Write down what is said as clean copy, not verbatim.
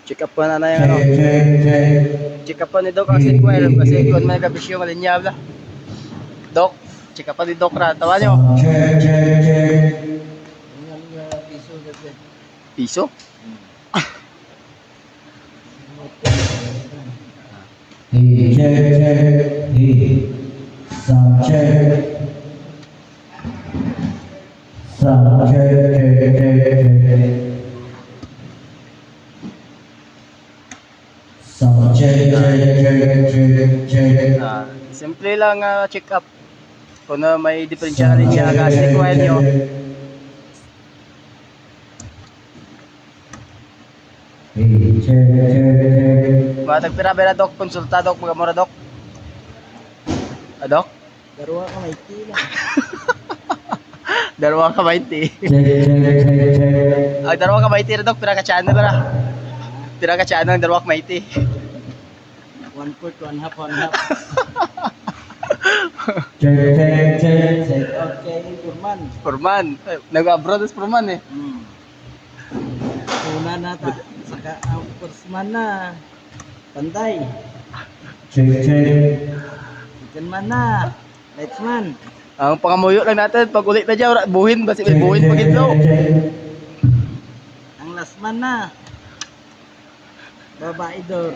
Check up pa na yung ano. Check up pa ni Doc ang sequel kasi kung may kabisyo malinyab la. Doc, check up pa ni Doc ra. Tawa nyo. Piso? Simple lang check up. Kung may diferensya rin siya ang sequel nyo. Matag pira-pira Doc, konsulta Doc, mga mura Doc. Doc? Darwa ka may tila. Dalawa ka 20. Dalawa ka 20 Doc, pira ka channel ra. Pira ka channel, dalawa ka 20. 1/4, 1/2, 1/2. Okay, Purman. Purman. Nag-abroad is Purman eh. Una na ta. Saka ang Purman na. Panday. Chicken man na. Lightsman. Ang pangamuyo lang natin, pag ulit na dyan, buhin, basi may buhin pagitlo. Ang last man na. Babae door.